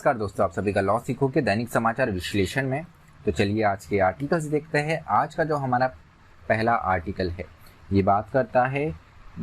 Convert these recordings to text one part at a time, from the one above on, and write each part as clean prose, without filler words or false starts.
नमस्कार दोस्तों, आप सभी का लॉ सीखो के दैनिक समाचार विश्लेषण में। तो चलिए आज के आर्टिकल्स देखते हैं। आज का जो हमारा पहला आर्टिकल है ये बात करता है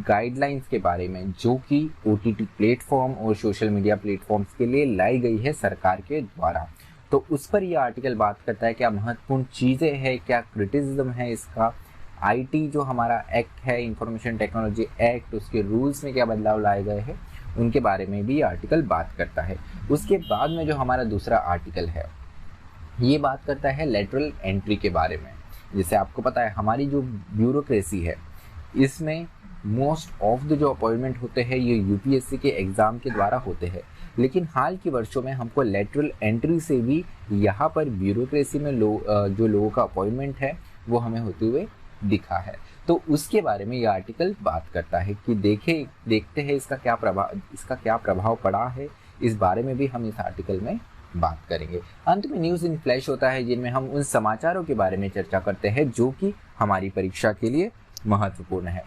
गाइडलाइंस के बारे में, जो कि ओटीटी प्लेटफॉर्म और सोशल मीडिया प्लेटफॉर्म्स के लिए लाई गई है सरकार के द्वारा। तो उस पर यह आर्टिकल बात करता है क्या महत्वपूर्ण चीज़ें हैं, क्या क्रिटिसिज्म है इसका, आईटी जो हमारा एक्ट है, इंफॉर्मेशन टेक्नोलॉजी एक्ट, उसके रूल्स में क्या बदलाव लाए गए हैं, उनके बारे में भी आर्टिकल बात करता है। उसके बाद में जो हमारा दूसरा आर्टिकल है ये बात करता है लेटरल एंट्री के बारे में। जैसे आपको पता है हमारी जो ब्यूरोक्रेसी है इसमें मोस्ट ऑफ द जो अपॉइंटमेंट होते हैं ये यूपीएससी के एग्ज़ाम के द्वारा होते हैं, लेकिन हाल के वर्षों में हमको लेटरल एंट्री से भी यहाँ पर ब्यूरोक्रेसी में जो लोगों का अपॉइंटमेंट है वो हमें होते हुए दिखा है। तो उसके बारे में ये आर्टिकल बात करता है कि देखते हैं इसका क्या प्रभाव पड़ा है। इस बारे में भी हम इस आर्टिकल में बात करेंगे। अंत में न्यूज़ इन फ्लैश होता है जिनमें हम उन समाचारों के बारे में चर्चा करते हैं जो कि हमारी परीक्षा के लिए महत्वपूर्ण है।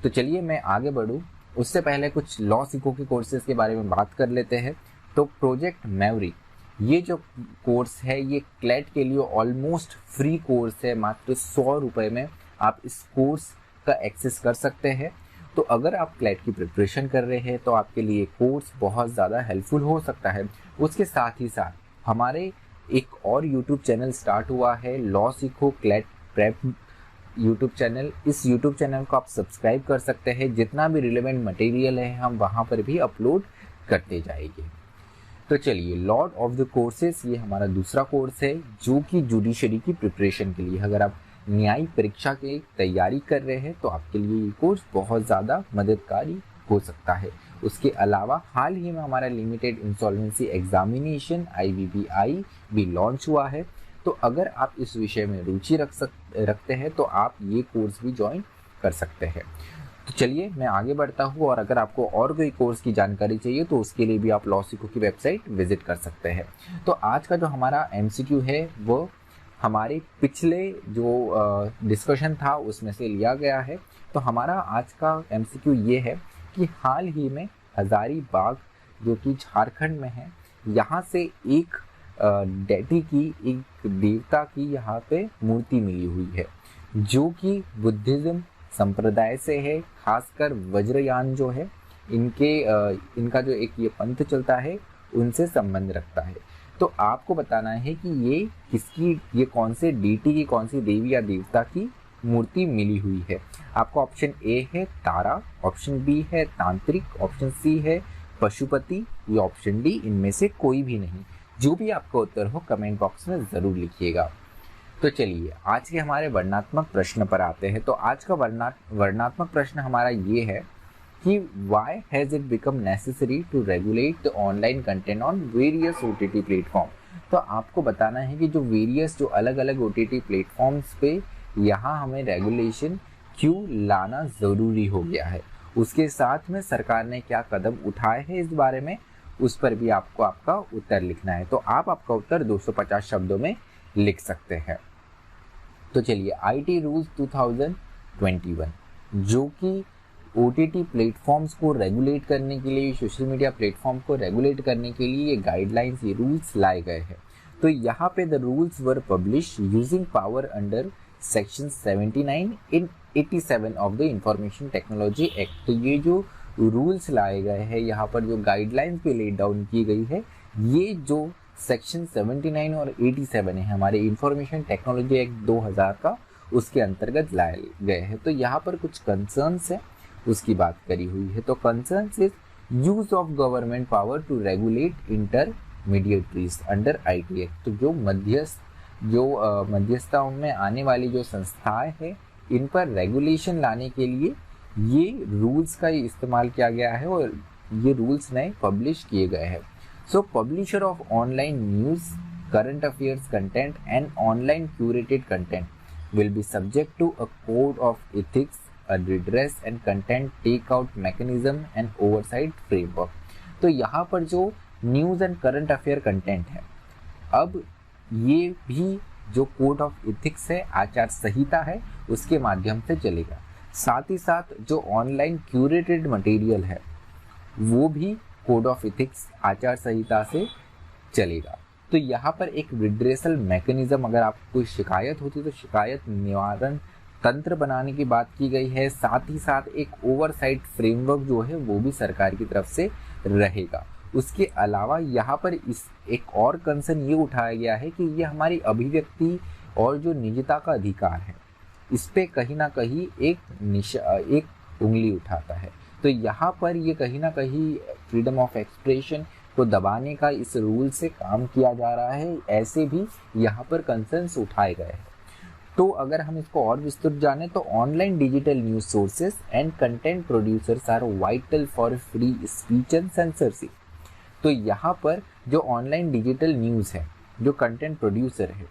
तो चलिए मैं आगे बढ़ूँ उससे पहले कुछ लॉ सीखो के कोर्सेज के बारे में बात कर लेते हैं। तो प्रोजेक्ट मैवरिक ये जो कोर्स है ये क्लैट के लिए ऑलमोस्ट फ्री कोर्स है। मात्र 100 रुपये में आप इस कोर्स का एक्सेस कर सकते हैं। तो अगर आप क्लैट की प्रिपरेशन कर रहे हैं तो आपके लिए कोर्स बहुत ज़्यादा हेल्पफुल हो सकता है। उसके साथ ही साथ हमारे एक और यूट्यूब चैनल स्टार्ट हुआ है, लॉ सीखो क्लैट प्रेप यूट्यूब चैनल। इस यूट्यूब चैनल को आप सब्सक्राइब कर सकते हैं। जितना भी रिलेवेंट मटेरियल है हम वहाँ पर भी अपलोड करते जाएंगे। तो चलिए, लॉर्ड ऑफ द कोर्सेस ये हमारा दूसरा कोर्स है जो कि जुडिशरी की प्रिपरेशन के लिए, अगर आप न्यायिक परीक्षा की तैयारी कर रहे हैं तो आपके लिए ये कोर्स बहुत ज़्यादा मददगारी हो सकता है। उसके अलावा हाल ही में हमारा लिमिटेड इंसॉल्वेंसी एग्जामिनेशन IVBI भी लॉन्च हुआ है। तो अगर आप इस विषय में रुचि रखते हैं तो आप ये कोर्स भी ज्वाइन कर सकते हैं। तो चलिए मैं आगे बढ़ता हूँ, और अगर आपको और कोई कोर्स की जानकारी चाहिए तो उसके लिए भी आप लॉ सीखो की वेबसाइट विजिट कर सकते हैं। तो आज का जो हमारा MCQ है वो हमारे पिछले जो डिस्कशन था उसमें से लिया गया है। तो हमारा आज का MCQ ये है कि हाल ही में हजारीबाग जो कि झारखंड में है, यहाँ से एक डेटी की, एक देवता की यहाँ पे मूर्ति मिली हुई है जो कि बुद्धिज्म संप्रदाय से है। खासकर वज्रयान जो है इनका जो एक ये पंथ चलता है उनसे संबंध रखता है। तो आपको बताना है कि ये कौन से डीटी की, कौन सी देवी या देवता की मूर्ति मिली हुई है। आपको ऑप्शन ए है तारा, ऑप्शन बी है तांत्रिक, ऑप्शन सी है पशुपति, या ऑप्शन डी इनमें से कोई भी नहीं। जो भी आपका उत्तर हो कमेंट बॉक्स में ज़रूर लिखिएगा। तो चलिए आज के हमारे वर्णनात्मक प्रश्न पर आते हैं। तो आज का वर्णनात्मक प्रश्न हमारा ये है कि why has it become necessary to regulate the online content on various OTT platform. तो आपको बताना है कि जो वेरियस जो अलग अलग OTT प्लेटफॉर्म्स पे यहाँ हमें रेगुलेशन क्यों लाना ज़रूरी हो गया है। उसके साथ में सरकार ने क्या कदम उठाए हैं इस बारे में, उस पर भी आपको आपका उत्तर लिखना है। तो आप आपका उत्तर 250 शब्दों में लिख सकते हैं। तो चलिए, IT रूल्स 2021 जो कि OTT प्लेटफॉर्म्स को रेगुलेट करने के लिए, सोशल मीडिया प्लेटफॉर्म को रेगुलेट करने के लिए ये गाइडलाइंस, ये रूल्स लाए गए हैं। तो यहाँ पे the rules were publish using power under section 79 in 87 of the information technology act. तो ये जो रूल्स लाए गए हैं, यहाँ पर जो गाइडलाइंस पे लेट डाउन की गई है, ये जो सेक्शन 79 और 87 है हमारे इंफॉर्मेशन टेक्नोलॉजी एक्ट 2000 का, उसके अंतर्गत लाए गए हैं। तो यहाँ पर कुछ कंसर्न्स है उसकी बात करी हुई है। तो concerns is use of government power to regulate intermediaries under IT act. तो जो मध्यस्थता में आने वाली जो संस्थाएं हैं इन पर रेगुलेशन लाने के लिए ये रूल्स का इस्तेमाल किया गया है और ये रूल्स नए पब्लिश किए गए हैं। So publisher of online news, current affairs content and online curated content will be subject to a code of ethics, a redress and content takeout mechanism and oversight framework। तो यहाँ पर जो news and current affair content है, अब ये भी जो code of ethics है, आचार संहिता है, उसके माध्यम से चलेगा। साथ ही साथ जो ऑनलाइन क्यूरेटेड मटेरियल है वो भी कोड ऑफ इथिक्स, आचार संहिता से चलेगा। तो यहाँ पर एक रिड्रेसल मैकेनिज्म, अगर आपको कोई शिकायत होती है तो शिकायत निवारण तंत्र बनाने की बात की गई है। साथ ही साथ एक ओवरसाइट फ्रेमवर्क जो है वो भी सरकार की तरफ से रहेगा। उसके अलावा यहाँ पर इस एक और कंसर्न ये उठाया गया है कि ये हमारी अभिव्यक्ति और जो निजता का अधिकार है, इस पे कहीं ना कहीं एक उंगली उठाता है। तो यहाँ पर ये कहीं ना कहीं फ्रीडम ऑफ एक्सप्रेशन को दबाने का इस रूल से काम किया जा रहा है। ऐसे भी यहाँ पर कंसर्न्स उठाए गए हैं। तो अगर हम इसको और विस्तृत जाने तो online digital news sources and content producers are vital for free speech and censorship. तो यहाँ पर जो ऑनलाइन डिजिटल न्यूज़ है, जो कंटेंट प्रोड्यूसर है,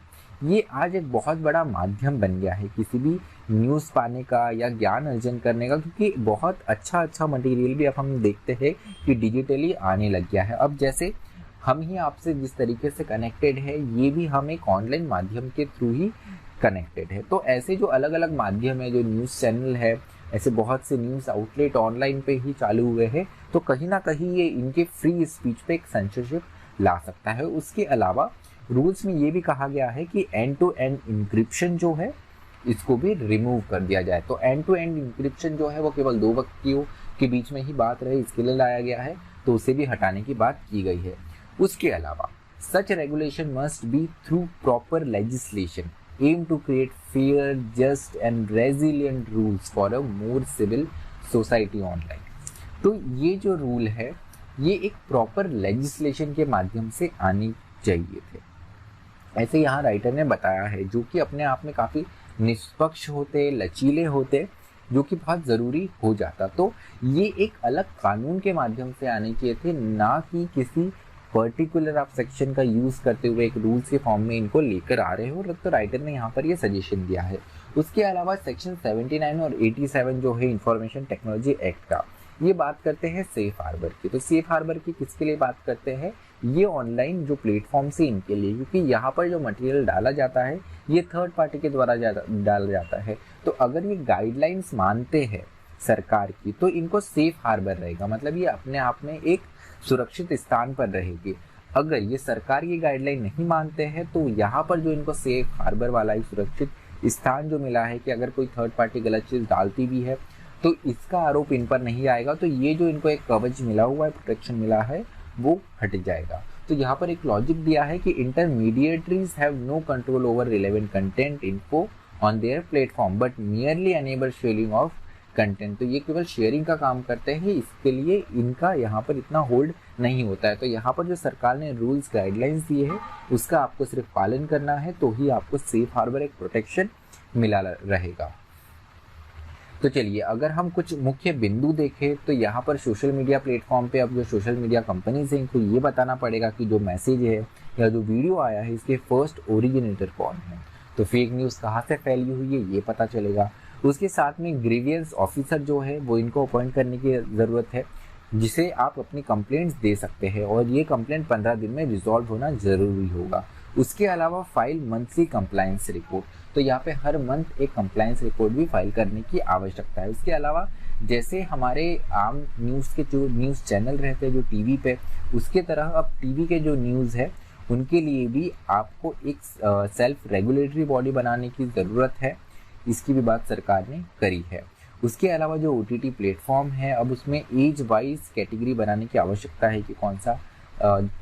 ये आज एक बहुत बड़ा माध्यम बन गया है किसी भी न्यूज़ पाने का या ज्ञान अर्जन करने का, क्योंकि बहुत अच्छा मटेरियल भी अब हम देखते हैं कि डिजिटली आने लग गया है। अब जैसे हम ही आपसे जिस तरीके से कनेक्टेड है, ये भी हम एक ऑनलाइन माध्यम के थ्रू ही कनेक्टेड है। तो ऐसे जो अलग अलग माध्यम है, जो न्यूज़ चैनल है, ऐसे बहुत से न्यूज़ आउटलेट ऑनलाइन पे ही चालू हुए हैं, तो कहीं ना कहीं ये इनके फ्री स्पीच पे एक सेंसरशिप ला सकता है। उसके अलावा रूल्स में ये भी कहा गया है कि एंड टू एंड इंक्रिप्शन जो है इसको भी रिमूव कर दिया जाए। तो एंड टू एंड इंक्रिप्शन जो है वो केवल दो व्यक्तियों के बीच में ही बात रहे, इसके लिए लाया गया है, तो उसे भी हटाने की बात की गई है। उसके अलावा such regulation must be through proper legislation aim to create fair, just and resilient rules for a more civil society online। तो ये जो रूल है ये एक प्रॉपर लेजिस्लेशन के माध्यम से आनी चाहिए थे, ऐसे यहाँ राइटर ने बताया है, जो कि अपने आप में काफ़ी निष्पक्ष होते, लचीले होते, जो कि बहुत ज़रूरी हो जाता। तो ये एक अलग कानून के माध्यम से आने चाहिए थे, ना कि किसी पर्टिकुलर आप सेक्शन का यूज़ करते हुए एक रूल्स के फॉर्म में इनको लेकर आ रहे हो। तो राइटर ने यहाँ पर ये सजेशन दिया है। उसके अलावा सेक्शन 79 और 87 जो है इंफॉर्मेशन टेक्नोलॉजी एक्ट का, ये बात करते हैं सेफ हार्बर की। तो सेफ हार्बर की किसके लिए बात करते हैं? ये ऑनलाइन जो प्लेटफॉर्म से इनके लिए, क्योंकि यहाँ पर जो मटेरियल डाला जाता है ये थर्ड पार्टी के द्वारा डाला जाता है। तो अगर ये गाइडलाइंस मानते हैं सरकार की, तो इनको सेफ हार्बर रहेगा, मतलब ये अपने आप में एक सुरक्षित स्थान पर रहेगी। अगर ये सरकार की गाइडलाइन नहीं मानते हैं, तो यहाँ पर जो इनको सेफ हार्बर वाला ही सुरक्षित स्थान जो मिला है कि अगर कोई थर्ड पार्टी गलत चीज़ डालती भी है तो इसका आरोप इन पर नहीं आएगा। तो ये जो इनको एक कवच मिला हुआ है, प्रोटेक्शन मिला है, वो हट जाएगा। तो यहाँ पर एक लॉजिक दिया है कि intermediaries have no control over relevant content info on their platform but merely enable sharing of content. तो ये केवल शेयरिंग का काम करते हैं, इसके लिए इनका यहाँ पर इतना होल्ड नहीं होता है। तो यहाँ पर जो सरकार ने रूल्स गाइडलाइंस दिए हैं उसका आपको सिर्फ पालन करना है, तो ही आपको सेफ हार्बर एक प्रोटेक्शन मिला रहेगा। तो चलिए अगर हम कुछ मुख्य बिंदु देखें तो यहाँ पर सोशल मीडिया प्लेटफॉर्म पे अब जो सोशल मीडिया कंपनीज हैं इनको ये बताना पड़ेगा कि जो मैसेज है या जो वीडियो आया है इसके फर्स्ट ओरिजिनेटर कौन है। तो फेक न्यूज़ कहाँ से फैली हुई है ये पता चलेगा। उसके साथ में ग्रीवियंस ऑफिसर जो है वो इनको अपॉइंट करने की ज़रूरत है, जिसे आप अपनी कंप्लेंट्स दे सकते हैं, और ये कंप्लेंट 15 दिन में रिजॉल्व होना ज़रूरी होगा। उसके अलावा फाइल मंथली कंप्लायंस रिपोर्ट, तो यहाँ पे हर मंथ एक कंप्लायंस रिपोर्ट भी फाइल करने की आवश्यकता है। उसके अलावा जैसे हमारे आम न्यूज़ के जो न्यूज़ चैनल रहते हैं जो टीवी पे, उसके तरह अब टीवी के जो न्यूज़ है उनके लिए भी आपको एक सेल्फ रेगुलेटरी बॉडी बनाने की ज़रूरत है, इसकी भी बात सरकार ने करी है। उसके अलावा जो OTT प्लेटफॉर्म है अब उसमें एज वाइज कैटेगरी बनाने की आवश्यकता है कि कौन सा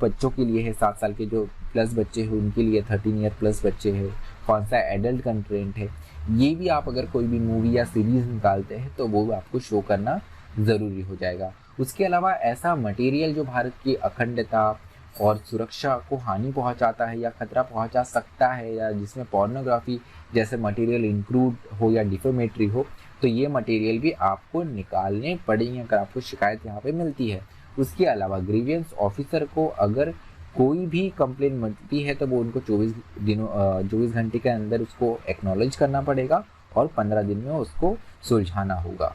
बच्चों के लिए है, 7 साल के जो प्लस बच्चे हैं उनके लिए, 13 ईयर प्लस बच्चे हैं, कौन सा एडल्ट कंटेंट है। ये भी आप अगर कोई भी मूवी या सीरीज निकालते हैं तो वो आपको शो करना ज़रूरी हो जाएगा। उसके अलावा ऐसा मटेरियल जो भारत की अखंडता और सुरक्षा को हानि पहुंचाता है या खतरा पहुंचा सकता है, या जिसमें पोर्नोग्राफी जैसे मटेरियल इंक्लूड हो या डिफेमेटरी हो, तो ये मटेरियल भी आपको निकालने पड़ेंगे अगर आपको शिकायत यहाँ पे मिलती है। उसके अलावा ग्रीवियंस ऑफिसर को अगर कोई भी कंप्लेंट मिलती है तो वो उनको 24 घंटे के अंदर उसको एक्नॉलेज करना पड़ेगा और 15 दिन में उसको सुलझाना होगा।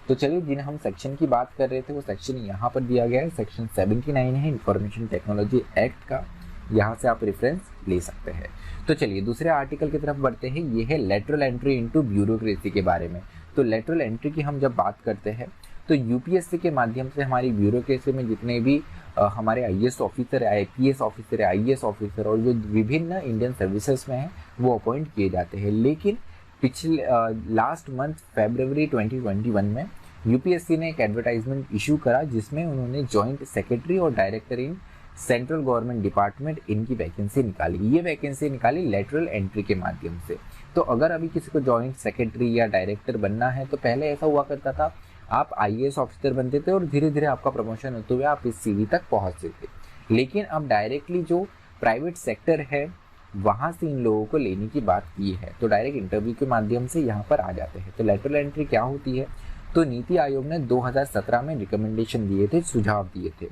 तो चलिए जिन हम सेक्शन की बात कर रहे थे वो सेक्शन यहाँ पर दिया गया है, सेक्शन 79 है इंफॉर्मेशन टेक्नोलॉजी एक्ट का, यहाँ से आप रेफरेंस ले सकते हैं। तो चलिए दूसरे आर्टिकल की तरफ बढ़ते हैं, ये है लेटरल एंट्री इनटू ब्यूरोक्रेसी के बारे में। तो लेटरल एंट्री की हम जब बात करते हैं तो यूपीएससी के माध्यम से हमारी ब्यूरोक्रेसी में जितने भी हमारे आईएएस ऑफिसर है, आईपीएस ऑफिसर है, आईएएस ऑफिसर और जो विभिन्न इंडियन सर्विसेज में हैं वो अपॉइंट किए जाते हैं। लेकिन पिछले लास्ट मंथ फरवरी 2021 में यूपीएससी ने एक एडवर्टाइजमेंट इशू करा जिसमें उन्होंने जॉइंट सेक्रेटरी और director in central government department इनकी वैकेंसी निकाली। ये वैकेंसी निकाली लेटरल एंट्री के माध्यम से। तो अगर अभी किसी को जॉइंट सेक्रेटरी या डायरेक्टर बनना है तो पहले ऐसा हुआ करता था, आप आईएएस ऑफिसर बनते थे और धीरे धीरे आपका प्रमोशन होते हुए आप इस सीवी तक पहुंचते थे। लेकिन अब डायरेक्टली जो प्राइवेट सेक्टर है वहां से इन लोगों को लेने की बात की है, तो डायरेक्ट इंटरव्यू के माध्यम से यहाँ पर आ जाते हैं। तो लेटरल एंट्री क्या होती है, तो नीति आयोग ने 2017 में रिकमेंडेशन दिए थे, सुझाव दिए थे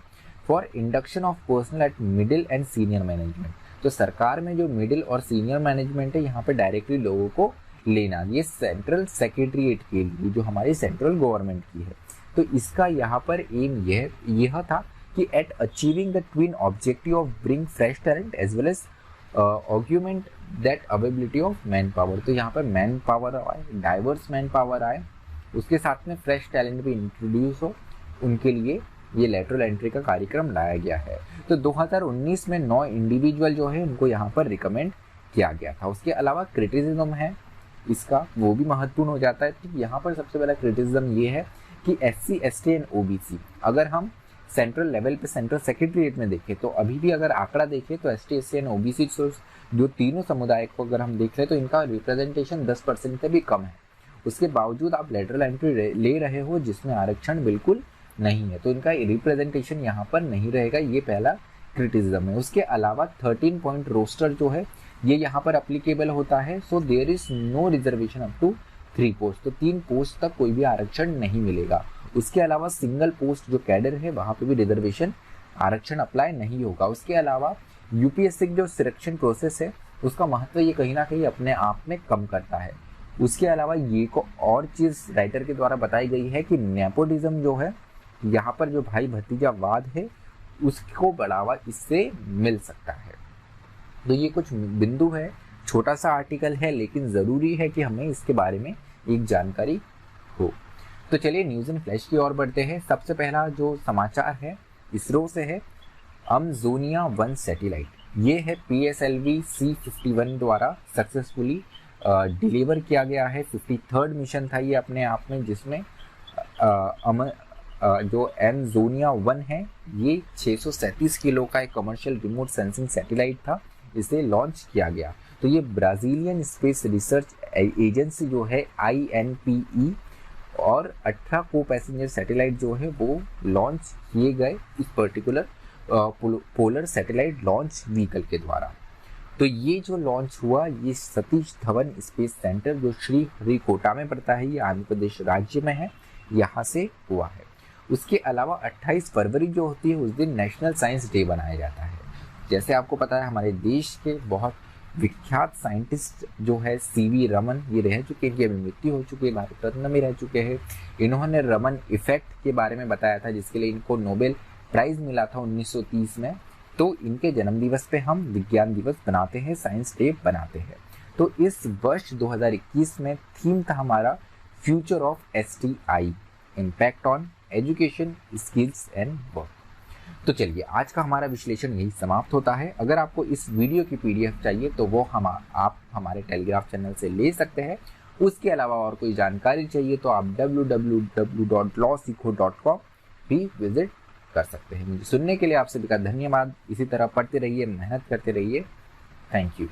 for induction of personal eight middle and senior management. तो सरकार में जो मिडिल और सीनियर मैनेजमेंट है यहाँ पर डायरेक्टली लोगों को लेना, ये सेंट्रल सेक्रेटरीट के लिए जो हमारी सेंट्रल गवर्नमेंट की है। तो इसका यहाँ पर एम यह था कि at achieving the twin objective of bring fresh talent as well as augment that availability of manpower. तो यहाँ पर मैन पावर आए, डाइवर्स मैन पावर आए, उसके साथ में फ्रेश टैलेंट भी इंट्रोड्यूस हो, उनके लिए ये लेटरल एंट्री का कार्यक्रम लाया गया है। तो 2019 में 9 इंडिविजुअल जो है उनको यहाँ पर रिकमेंड किया गया था। उसके अलावा क्रिटिसिज्म है इसका, वो भी महत्वपूर्ण हो जाता है। तो यहाँ पर सबसे पहला क्रिटिसिज्म ये है कि SC, ST एंड OBC, अगर हम सेंट्रल लेवल पे सेंट्रल सेक्रेटरीट में देखें तो अभी भी अगर आंकड़ा देखें तो ST, SC एंड OBC जो तीनों समुदाय को अगर हम देख लें तो इनका रिप्रेजेंटेशन 10% से भी कम है। उसके बावजूद आप लेटरल एंट्री ले रहे हो जिसमें आरक्षण बिल्कुल नहीं है, तो इनका रिप्रेजेंटेशन यहाँ पर नहीं रहेगा, ये पहला क्रिटिसिज्म है। उसके अलावा 13 पॉइंट रोस्टर जो है ये यहाँ पर अप्लीकेबल होता है। So there is no reservation up to 3 post, तो 3 पोस्ट तक कोई भी आरक्षण नहीं मिलेगा। उसके अलावा सिंगल पोस्ट जो कैडर है वहाँ पे भी रिजर्वेशन आरक्षण अप्लाई नहीं होगा। उसके अलावा यूपीएससी की जो सिलेक्शन प्रोसेस है उसका महत्व ये कहीं ना कहीं अपने आप में कम करता है। उसके अलावा ये को और चीज़ राइटर के द्वारा बताई गई है कि नेपोटिज्म जो है यहाँ पर जो भाई भतीजावाद है उसको बढ़ावा इससे मिल सकता है। तो ये कुछ बिंदु है, छोटा सा आर्टिकल है लेकिन ज़रूरी है कि हमें इसके बारे में एक जानकारी हो। तो चलिए न्यूज़ इन फ्लैश की ओर बढ़ते हैं। सबसे पहला जो समाचार है इसरो से है, अमजोनिया 1 सैटेलाइट, ये है PSLV C51 द्वारा सक्सेसफुली डिलीवर किया गया है। 53rd मिशन था ये अपने आप में, जिसमें जो अमजोनिया 1 है ये 637 किलो का एक कमर्शियल रिमोट सेंसिंग सैटेलाइट था, इसे लॉन्च किया गया। तो ये ब्राज़ीलियन स्पेस रिसर्च एजेंसी जो है INPE और 18 को पैसेंजर सैटेलाइट जो है वो लॉन्च किए गए इस particular polar satellite launch vehicle के द्वारा। तो ये जो लॉन्च हुआ ये सतीश धवन स्पेस सेंटर जो श्रीहरिकोटा में पड़ता है, ये आंध्र प्रदेश राज्य में है, यहाँ से हुआ है। उसके अलावा 28 फरवरी जो होती है उस दिन नेशनल साइंस डे बनाया जाता है। जैसे आपको पता है हमारे देश के बहुत विख्यात साइंटिस्ट जो है CV रमन, ये रह चुके हैं, इनकी अभी मृत्यु हो चुकी है, भारत रत्न में रह चुके हैं। इन्होंने रमन इफेक्ट के बारे में बताया था जिसके लिए इनको नोबेल प्राइज मिला था 1930 में। तो इनके जन्मदिवस पे हम विज्ञान दिवस बनाते हैं, साइंस डे बनाते हैं। तो इस वर्ष 2021 में थीम था हमारा future of STI, impact on education, skills and work. तो चलिए आज का हमारा विश्लेषण यही समाप्त होता है। अगर आपको इस वीडियो की PDF चाहिए तो वो आप हमारे टेलीग्राफ चैनल से ले सकते हैं। उसके अलावा और कोई जानकारी चाहिए तो आप www.lawsikho.com भी विजिट कर सकते हैं। मुझे सुनने के लिए आप सभी का धन्यवाद। इसी तरह पढ़ते रहिए, मेहनत करते रहिए। Thank you.